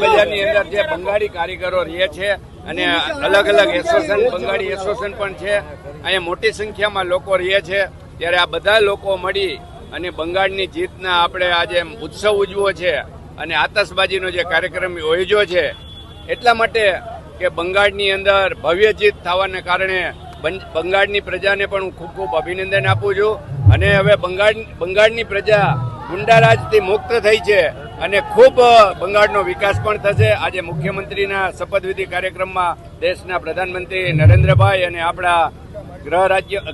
બજારની અંદર જે બંગાળી કારીગરો રહે છે અને અલગ અલગ એસોસિએશન બંગાળી એસોસિએશન પણ છે, અહીંયા મોટી સંખ્યામાં લોકો રહે છે, ત્યારે આ બધા લોકો મળી અને બંગાળની જીતના આપણે આજે ઉત્સવ ઉજવો છે અને આતશબાજીનો જે કાર્યક્રમ યોજ્યો છે એટલા માટે કે બંગાળની અંદર ભવ્ય જીત થવાને કારણે બંગાળની પ્રજાને પણ હું ખૂબ ખૂબ અભિનંદન આપું છું અને હવે બંગાળની પ્રજા ગુંડારાજથી મુક્ત થઈ છે અને ખૂબ બંગાળનો વિકાસ પણ થશે. આજે મુખ્યમંત્રીના શપથવિધિ કાર્યક્રમમાં દેશના પ્રધાનમંત્રી નરેન્દ્રભાઈ અને આપણા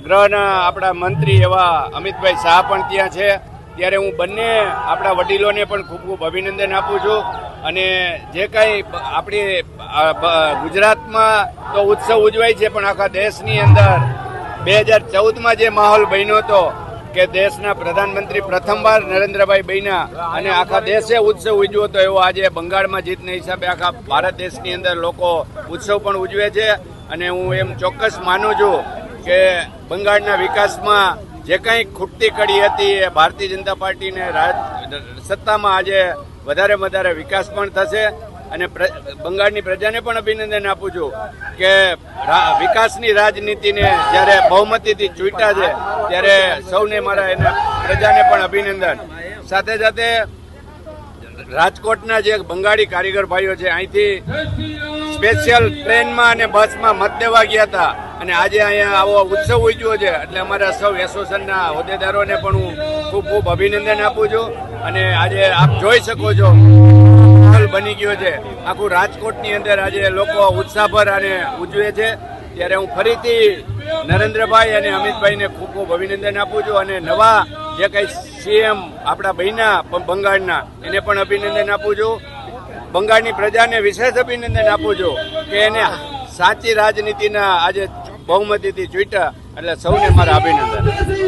ગૃહના આપણા મંત્રી એવા અમિતભાઈ શાહ પણ ત્યાં છે, ત્યારે હું બંને આપણા વડીલોને પણ ખૂબ ખૂબ અભિનંદન આપું છું અને જે કંઈ આપણી ગુજરાતમાં તો ઉત્સવ ઉજવાય છે પણ આખા દેશની અંદર 2014માં જે માહોલ બન્યો હતો કે દેશના પ્રધાનમંત્રી પ્રથમવાર નરેન્દ્રભાઈ બન્યા અને આખા દેશે ઉત્સવ ઉજવ્યો હતો, એવો આજે બંગાળમાં જીતના હિસાબે આખા ભારત દેશની અંદર લોકો ઉત્સવ પણ ઉજવે છે અને હું એમ ચોક્કસ માનું છું કે બંગાળના વિકાસમાં જે કંઈ ખૂટતી કડી હતી એ ભારતીય જનતા પાર્ટીને સત્તામાં આજે વધારે વિકાસ પણ થશે અને બંગાળની પ્રજાને પણ અભિનંદન આપું છું કે વિકાસની રાજનીતિને જ્યારે બહુમતીથી ચૂંટ્યા છે ત્યારે સૌને મારા એના પ્રજાને પણ અભિનંદન. સાથે સાથે રાજકોટના જે બંગાળી કારીગર ભાઈઓ છે અહીંથી સ્પેશિયલ ટ્રેનમાં અને બસમાં મત દેવા ગયા હતા અને આજે અહીંયા આવો ઉત્સવ ઉજવ્યો છે એટલે અમારા સૌ એસોસિએશનના હોદ્દેદારોને પણ હું ખૂબ ખૂબ અભિનંદન આપું છું અને આજે આપ જોઈ શકો છો માહોલ બની ગયો છે આખું રાજકોટની અંદર આજે લોકો ઉત્સાહભર અને ઉજવે છે, ત્યારે હું ફરીથી નરેન્દ્રભાઈ અને અમિતભાઈને ખૂબ ખૂબ અભિનંદન આપું છું અને નવા જે કંઈ સીએમ આપણા બહેના બંગાળના એને પણ અભિનંદન આપું છું. બંગાળની પ્રજાને વિશેષ અભિનંદન આપું છું કે એને સાચી રાજનીતિના આજે બહુમતીથી ચૂંટ્યા એટલે સૌને મારા અભિનંદન.